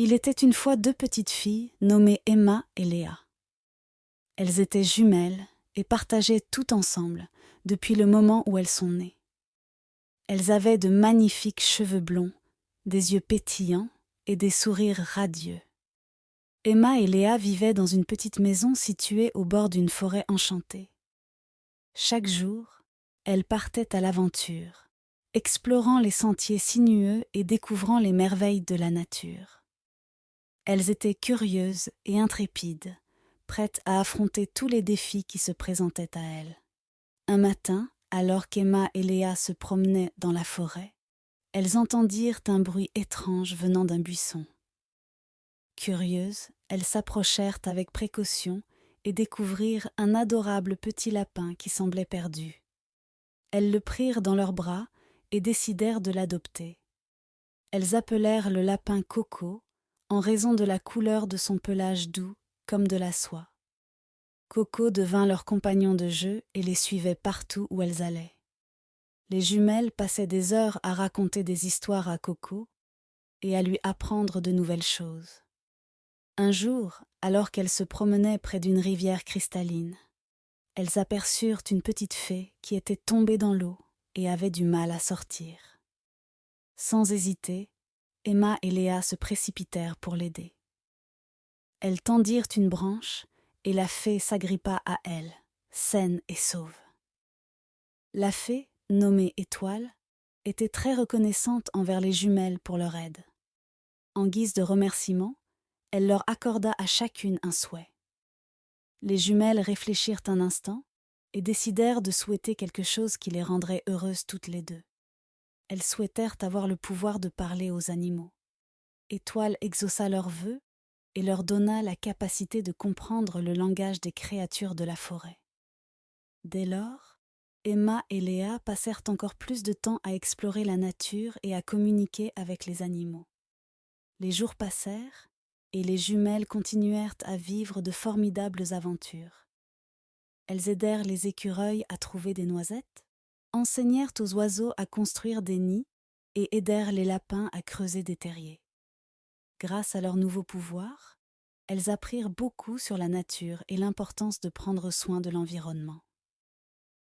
Il était une fois deux petites filles nommées Emma et Léa. Elles étaient jumelles et partageaient tout ensemble depuis le moment où elles sont nées. Elles avaient de magnifiques cheveux blonds, des yeux pétillants et des sourires radieux. Emma et Léa vivaient dans une petite maison située au bord d'une forêt enchantée. Chaque jour, elles partaient à l'aventure, explorant les sentiers sinueux et découvrant les merveilles de la nature. Elles étaient curieuses et intrépides, prêtes à affronter tous les défis qui se présentaient à elles. Un matin, alors qu'Emma et Léa se promenaient dans la forêt, elles entendirent un bruit étrange venant d'un buisson. Curieuses, elles s'approchèrent avec précaution et découvrirent un adorable petit lapin qui semblait perdu. Elles le prirent dans leurs bras et décidèrent de l'adopter. Elles appelèrent le lapin Coco en raison de la couleur de son pelage doux comme de la soie. Coco devint leur compagnon de jeu et les suivait partout où elles allaient. Les jumelles passaient des heures à raconter des histoires à Coco et à lui apprendre de nouvelles choses. Un jour, alors qu'elles se promenaient près d'une rivière cristalline, elles aperçurent une petite fée qui était tombée dans l'eau et avait du mal à sortir. Sans hésiter, Emma et Léa se précipitèrent pour l'aider. Elles tendirent une branche et la fée s'agrippa à elle, saine et sauve. La fée, nommée Étoile, était très reconnaissante envers les jumelles pour leur aide. En guise de remerciement, elle leur accorda à chacune un souhait. Les jumelles réfléchirent un instant et décidèrent de souhaiter quelque chose qui les rendrait heureuses toutes les deux. Elles souhaitèrent avoir le pouvoir de parler aux animaux. Étoile exauça leurs vœux et leur donna la capacité de comprendre le langage des créatures de la forêt. Dès lors, Emma et Léa passèrent encore plus de temps à explorer la nature et à communiquer avec les animaux. Les jours passèrent et les jumelles continuèrent à vivre de formidables aventures. Elles aidèrent les écureuils à trouver des noisettes, enseignèrent aux oiseaux à construire des nids et aidèrent les lapins à creuser des terriers. Grâce à leur nouveau pouvoir, elles apprirent beaucoup sur la nature et l'importance de prendre soin de l'environnement.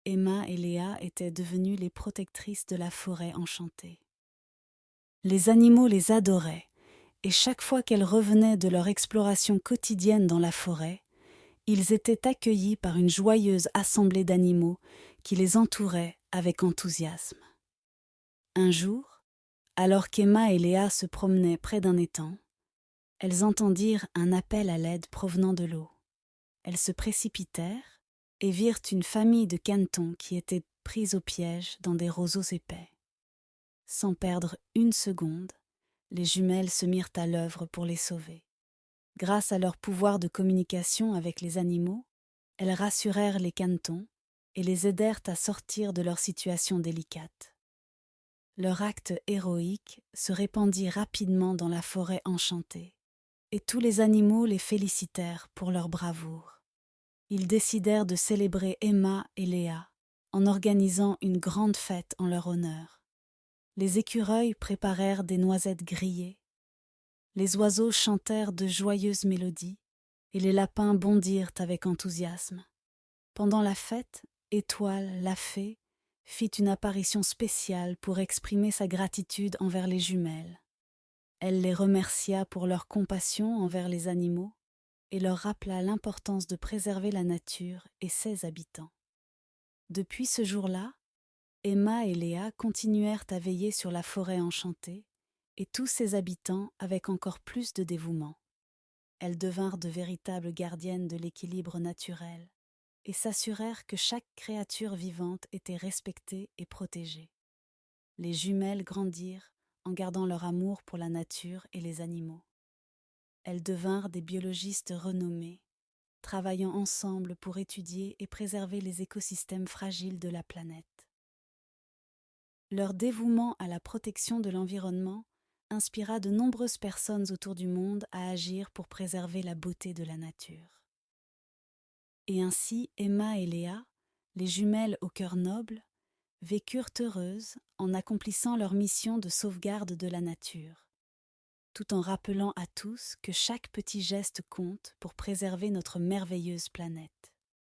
Emma et Léa étaient devenues les protectrices de la forêt enchantée. Les animaux les adoraient, et chaque fois qu'elles revenaient de leur exploration quotidienne dans la forêt, ils étaient accueillis par une joyeuse assemblée d'animaux qui les entourait avec enthousiasme. Un jour, alors qu'Emma et Léa se promenaient près d'un étang, elles entendirent un appel à l'aide provenant de l'eau. Elles se précipitèrent et virent une famille de canetons qui étaient pris au piège dans des roseaux épais. Sans perdre une seconde, les jumelles se mirent à l'œuvre pour les sauver. Grâce à leur pouvoir de communication avec les animaux, elles rassurèrent les canetons et les aidèrent à sortir de leur situation délicate. Leur acte héroïque se répandit rapidement dans la forêt enchantée, et tous les animaux les félicitèrent pour leur bravoure. Ils décidèrent de célébrer Emma et Léa en organisant une grande fête en leur honneur. Les écureuils préparèrent des noisettes grillées, les oiseaux chantèrent de joyeuses mélodies et les lapins bondirent avec enthousiasme. Pendant la fête, Étoile, la fée, fit une apparition spéciale pour exprimer sa gratitude envers les jumelles. Elle les remercia pour leur compassion envers les animaux et leur rappela l'importance de préserver la nature et ses habitants. Depuis ce jour-là, Emma et Léa continuèrent à veiller sur la forêt enchantée et tous ses habitants avec encore plus de dévouement. Elles devinrent de véritables gardiennes de l'équilibre naturel et s'assurèrent que chaque créature vivante était respectée et protégée. Les jumelles grandirent en gardant leur amour pour la nature et les animaux. Elles devinrent des biologistes renommés, travaillant ensemble pour étudier et préserver les écosystèmes fragiles de la planète. Leur dévouement à la protection de l'environnement inspira de nombreuses personnes autour du monde à agir pour préserver la beauté de la nature. Et ainsi, Emma et Léa, les jumelles au cœur noble, vécurent heureuses en accomplissant leur mission de sauvegarde de la nature. tout en rappelant à tous que chaque petit geste compte pour préserver notre merveilleuse planète.